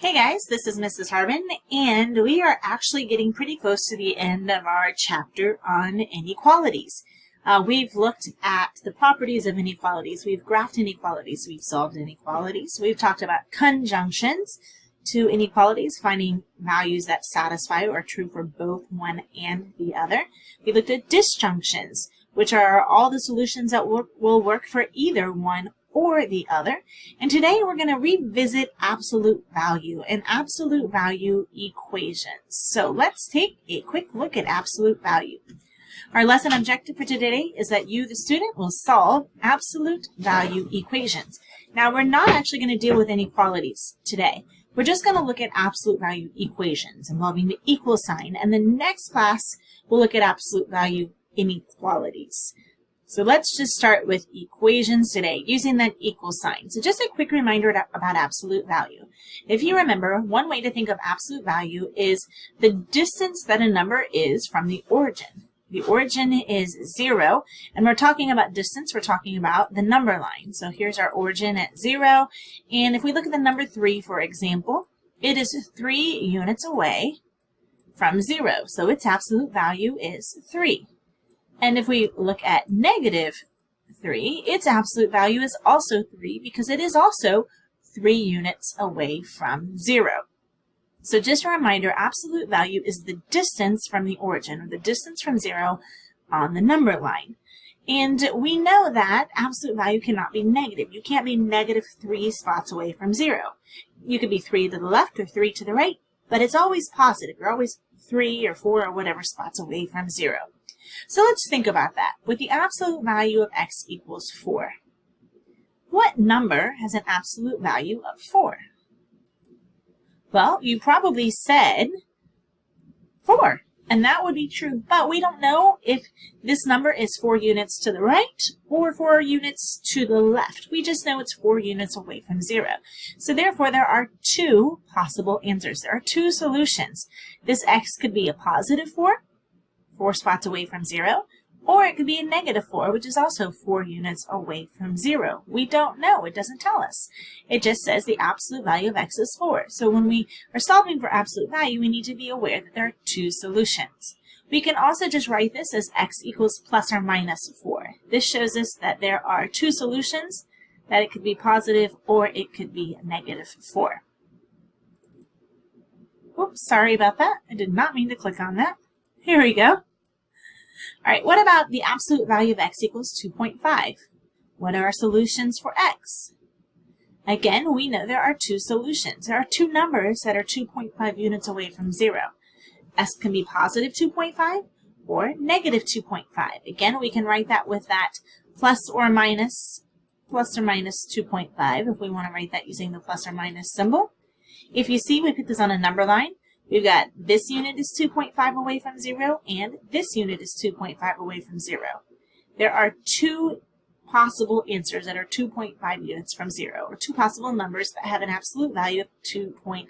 Hey guys, this is Mrs. Harmon, and we are actually getting pretty close to the end of our chapter on inequalities. We've looked at the properties of inequalities, we've graphed inequalities, we've solved inequalities, we've talked about conjunctions to inequalities, finding values that satisfy or are true for both one and the other. We looked at disjunctions, which are all the solutions that will work for either one or the other. And today we're going to revisit absolute value and absolute value equations. So let's take a quick look at absolute value. Our lesson objective for today is that you, the student, will solve absolute value equations. Now we're not actually going to deal with inequalities today. We're just going to look at absolute value equations involving the equal sign, and the next class we'll look at absolute value inequalities. So let's just start with equations today using that equal sign. So just a quick reminder about absolute value. If you remember, one way to think of absolute value is the distance that a number is from the origin. The origin is 0, and we're talking about distance, we're talking about the number line. So here's our origin at 0, and if we look at the number 3, for example, it is 3 units away from 0, so its absolute value is 3. And if we look at negative 3, its absolute value is also 3 because it is also 3 units away from 0. So just a reminder, absolute value is the distance from the origin, or the distance from 0 on the number line. And we know that absolute value cannot be negative. You can't be negative 3 spots away from 0. You could be 3 to the left or 3 to the right, but it's always positive. You're always 3 or 4 or whatever spots away from 0. So let's think about that. With the absolute value of x equals 4, what number has an absolute value of 4? Well, you probably said 4, and that would be true, but we don't know if this number is 4 units to the right or 4 units to the left. We just know it's 4 units away from 0. So therefore, there are 2 possible answers. There are 2 solutions. This x could be a positive 4 spots away from 0, or it could be a negative 4, which is also 4 units away from 0. We don't know. It doesn't tell us. It just says the absolute value of x is 4. So when we are solving for absolute value, we need to be aware that there are 2 solutions. We can also just write this as x equals plus or minus 4. This shows us that there are 2 solutions, that it could be positive or it could be negative 4. Oops, sorry about that. I did not mean to click on that. Here we go. All right, what about the absolute value of x equals 2.5? What are our solutions for x? Again, we know there are 2 solutions. There are 2 numbers that are 2.5 units away from 0. S can be positive 2.5 or negative 2.5. Again, we can write that with that plus or minus 2.5 if we want to write that using the plus or minus symbol. If you see, we put this on a number line. We've got this unit is 2.5 away from 0, and this unit is 2.5 away from 0. There are 2 possible answers that are 2.5 units from 0, or 2 possible numbers that have an absolute value of 2.5.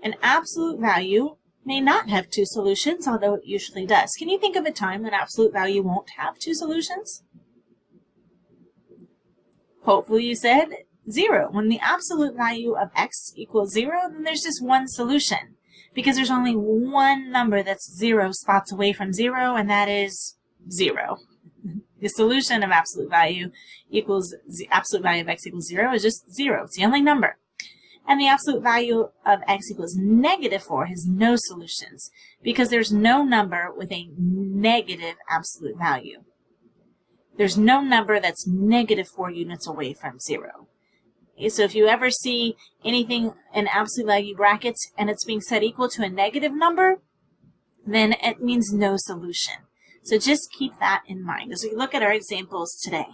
An absolute value may not have 2 solutions, although it usually does. Can you think of a time when absolute value won't have 2 solutions? Hopefully you said 0. When the absolute value of x equals 0, then there's just one solution, because there's only one number that's 0 spots away from 0, and that is 0. The solution of absolute value equals absolute value of x equals 0 is just 0. It's the only number. And the absolute value of x equals negative 4 has no solutions, because there's no number with a negative absolute value. There's no number that's negative 4 units away from 0. So if you ever see anything in absolute value brackets and it's being set equal to a negative number, then it means no solution. So just keep that in mind as we look at our examples today.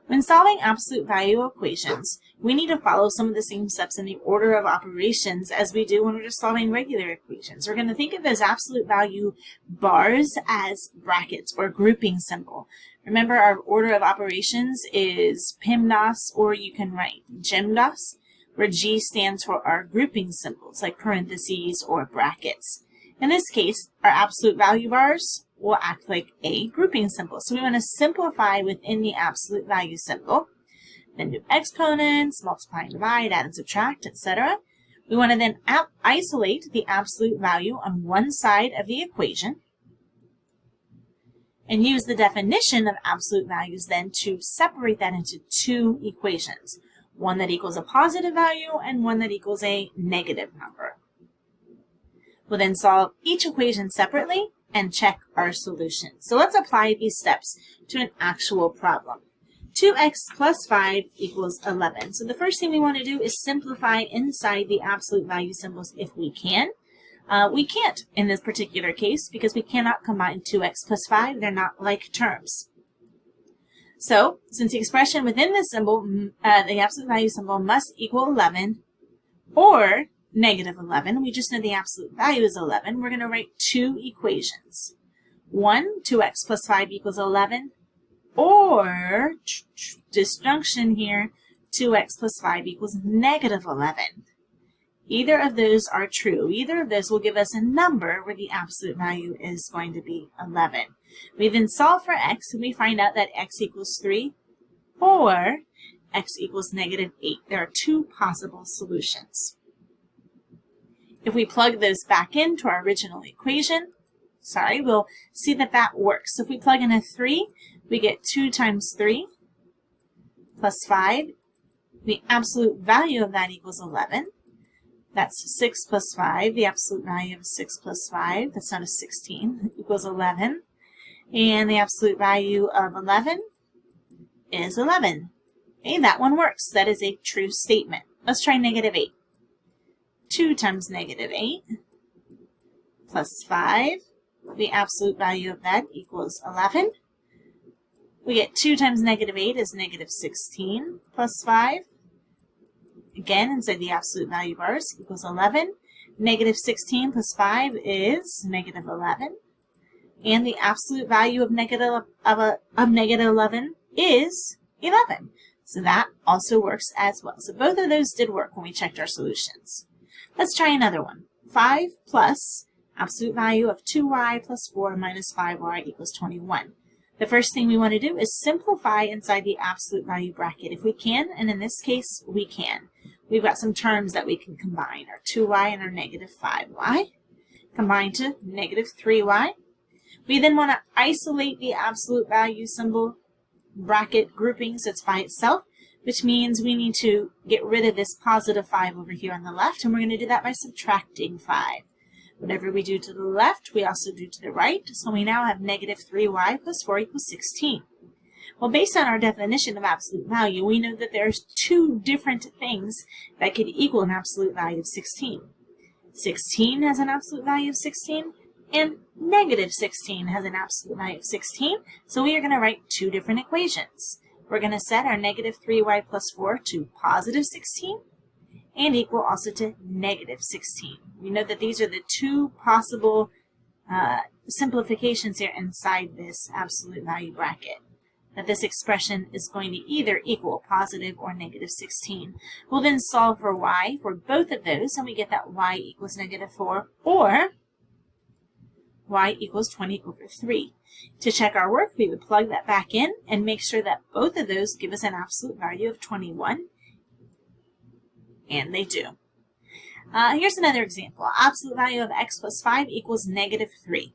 When solving absolute value equations, we need to follow some of the same steps in the order of operations as we do when we're just solving regular equations. We're going to think of those absolute value bars as brackets or grouping symbol. Remember, our order of operations is PEMDAS, or you can write GEMDAS, where G stands for our grouping symbols like parentheses or brackets. In this case, our absolute value bars will act like a grouping symbol. So we want to simplify within the absolute value symbol. then do exponents, multiply and divide, add and subtract, etc. We want to then isolate the absolute value on one side of the equation and use the definition of absolute values then to separate that into two equations, one that equals a positive value and one that equals a negative number. We'll then solve each equation separately and check our solution. So let's apply these steps to an actual problem. 2x plus 5 equals 11. So the first thing we want to do is simplify inside the absolute value symbols if we can. We can't in this particular case because we cannot combine 2x plus 5. They're not like terms. So since the expression within this symbol, the absolute value symbol must equal 11 or negative 11, we just know the absolute value is 11. We're going to write two equations. One, 2x plus 5 equals 11, or, disjunction here, 2x plus 5 equals negative 11. Either of those are true. Either of those will give us a number where the absolute value is going to be 11. We then solve for x and we find out that x equals 3 or x equals negative 8. There are two possible solutions. If we plug those back into our original equation, we'll see that that works. So if we plug in a 3, we get 2 times 3 plus 5. The absolute value of that equals 11. That's 6 plus 5. The absolute value of 6 plus 5, that's not a 16, equals 11. And the absolute value of 11 is 11. Okay, that one works. That is a true statement. Let's try negative 8. 2 times negative 8 plus 5. The absolute value of that equals 11. We get 2 times negative 8 is negative 16 plus 5. Again, inside the absolute value bars equals 11. Negative 16 plus 5 is negative 11. And the absolute value of negative 11 is 11. So that also works as well. So both of those did work when we checked our solutions. Let's try another one. 5 plus absolute value of 2y plus 4 minus 5y equals 21. The first thing we want to do is simplify inside the absolute value bracket if we can, and in this case, we can. We've got some terms that we can combine, our 2y and our negative 5y, combine to negative 3y. We then want to isolate the absolute value symbol bracket grouping so it's by itself, which means we need to get rid of this positive 5 over here on the left, and we're going to do that by subtracting 5. Whatever we do to the left, we also do to the right, so we now have negative 3y plus 4 equals 16. Well, based on our definition of absolute value, we know that there's two different things that could equal an absolute value of 16. 16 has an absolute value of 16, and negative 16 has an absolute value of 16, so we are going to write two different equations. We're going to set our negative 3y plus 4 to positive 16 and equal also to negative 16. We know that these are the two possible simplifications here inside this absolute value bracket. That this expression is going to either equal positive or negative 16. We'll then solve for y for both of those, and we get that y equals negative 4 or y equals 20 over 3. To check our work, we would plug that back in and make sure that both of those give us an absolute value of 21. And they do. Here's another example. Absolute value of x plus 5 equals negative 3.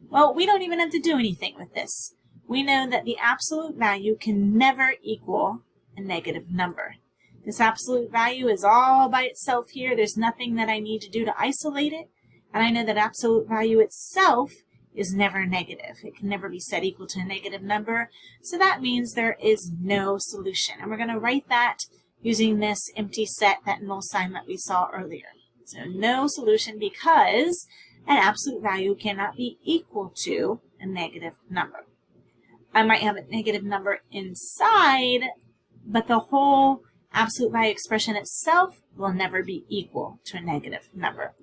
Well, we don't even have to do anything with this. We know that the absolute value can never equal a negative number. This absolute value is all by itself here. There's nothing that I need to do to isolate it. And I know that absolute value itself is never negative. It can never be set equal to a negative number. So that means there is no solution. And we're going to write that using this empty set, that null sign that we saw earlier. So no solution because an absolute value cannot be equal to a negative number. I might have a negative number inside, but the whole absolute value expression itself will never be equal to a negative number.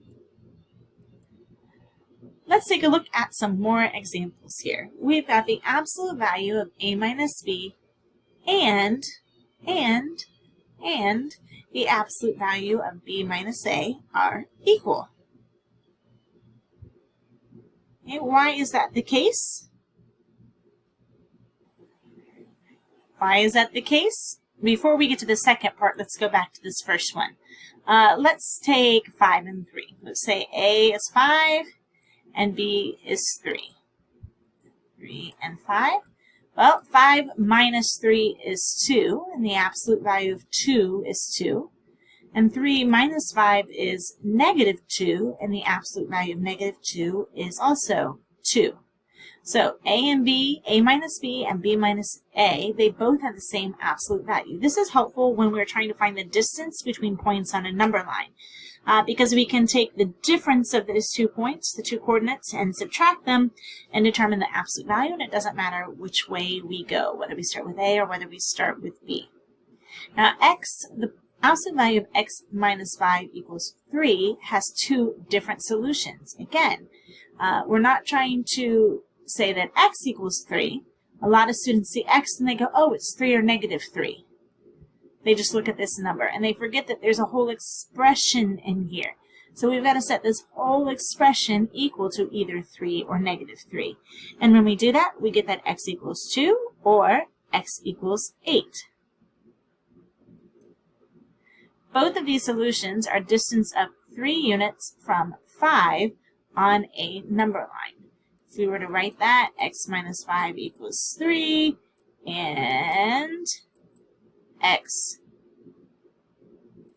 Let's take a look at some more examples here. We've got the absolute value of a minus b and the absolute value of b minus a are equal. Okay, why is that the case? Why is that the case? before we get to the second part, let's go back to this first one. Let's take 5 and 3. Let's say A is 5 and B is 3. 3 and 5. Well, 5 minus 3 is 2, and the absolute value of 2 is 2. And 3 minus 5 is negative 2, and the absolute value of negative 2 is also 2. So A and B, A minus B, and B minus A, they both have the same absolute value. This is helpful when we're trying to find the distance between points on a number line, because we can take the difference of those 2 points, the 2 coordinates, and subtract them and determine the absolute value, and it doesn't matter which way we go, whether we start with A or whether we start with B. Now the absolute value of x minus 5 equals 3 has 2 different solutions. Again, we're not trying to say that x equals 3. A lot of students see x and they go, oh, it's 3 or negative 3. They just look at this number and they forget that there's a whole expression in here. So we've got to set this whole expression equal to either 3 or negative 3. And when we do that, we get that x equals 2 or x equals 8. Both of these solutions are distance of 3 units from 5 on a number line. If we were to write that, x minus 5 equals 3, and x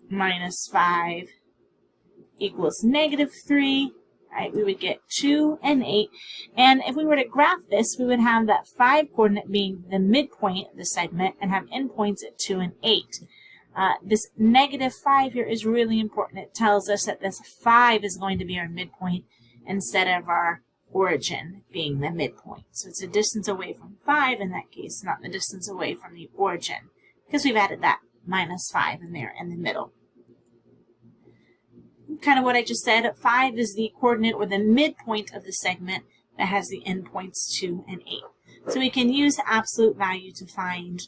minus 5 equals negative 3, right, we would get 2 and 8. And if we were to graph this, we would have that 5 coordinate being the midpoint of the segment and have endpoints at 2 and 8. This negative 5 here is really important. It tells us that this 5 is going to be our midpoint instead of our origin being the midpoint. So it's a distance away from 5 in that case, not the distance away from the origin, because we've added that minus 5 in there in the middle. Kind of what I just said, 5 is the coordinate or the midpoint of the segment that has the endpoints 2 and 8. So we can use the absolute value to find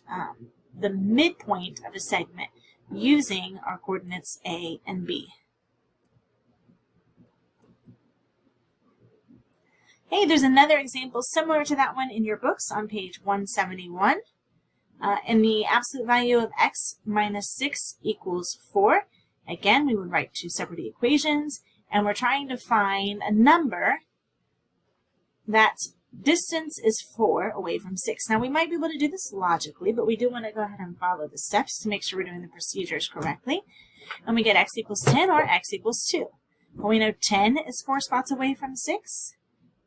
the midpoint of a segment using our coordinates A and B. Hey, there's another example similar to that one in your books on page 171. And the absolute value of x minus 6 equals 4. Again, we would write 2 separate equations, and we're trying to find a number that distance is 4 away from 6. Now, we might be able to do this logically, but we do want to go ahead and follow the steps to make sure we're doing the procedures correctly. And we get x equals 10 or x equals 2. Well, we know 10 is 4 spots away from 6.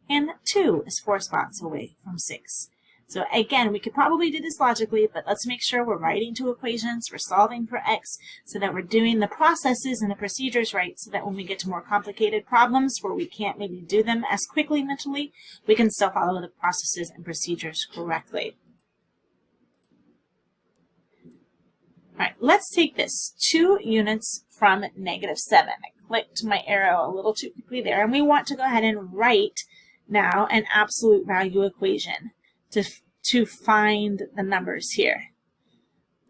And 2 is 4 spots away from 6. So again, we could probably do this logically, but let's make sure we're writing 2 equations, we're solving for x, so that we're doing the processes and the procedures right, so that when we get to more complicated problems where we can't maybe do them as quickly mentally, we can still follow the processes and procedures correctly. All right, let's take this 2 units from negative 7. I clicked my arrow a little too quickly there, and we want to go ahead and write now an absolute value equation to find the numbers here.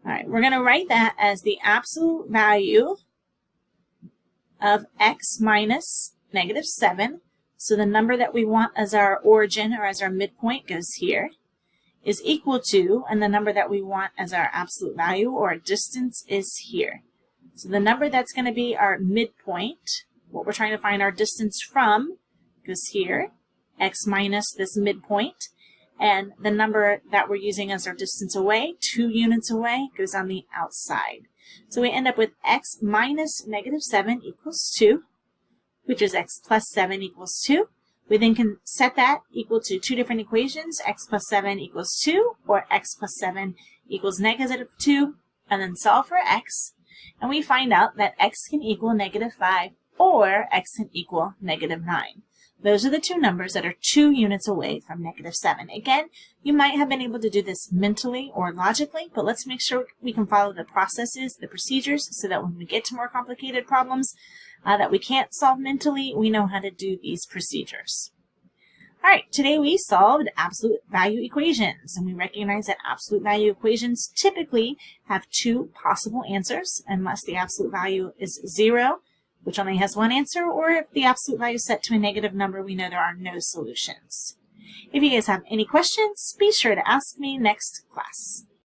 All right, we're going to write that as the absolute value of x minus negative 7. So the number that we want as our origin or as our midpoint goes here, is equal to, and the number that we want as our absolute value or distance is here. So the number that's going to be our midpoint, what we're trying to find our distance from, goes here, x minus this midpoint, and the number that we're using as our distance away, 2 units away, goes on the outside. So we end up with x minus negative 7 equals 2, which is x plus 7 equals 2. We then can set that equal to 2 different equations, x plus 7 equals 2, or x plus 7 equals negative 2, and then solve for x. And we find out that x can equal negative 5, or x can equal negative 9. Those are the 2 numbers that are 2 units away from negative 7. Again, you might have been able to do this mentally or logically, but let's make sure we can follow the processes, the procedures, so that when we get to more complicated problems that we can't solve mentally, we know how to do these procedures. All right, today we solved absolute value equations, and we recognize that absolute value equations typically have 2 possible answers, unless the absolute value is 0, which only has 1 answer, or if the absolute value is set to a negative number, we know there are no solutions. If you guys have any questions, be sure to ask me next class.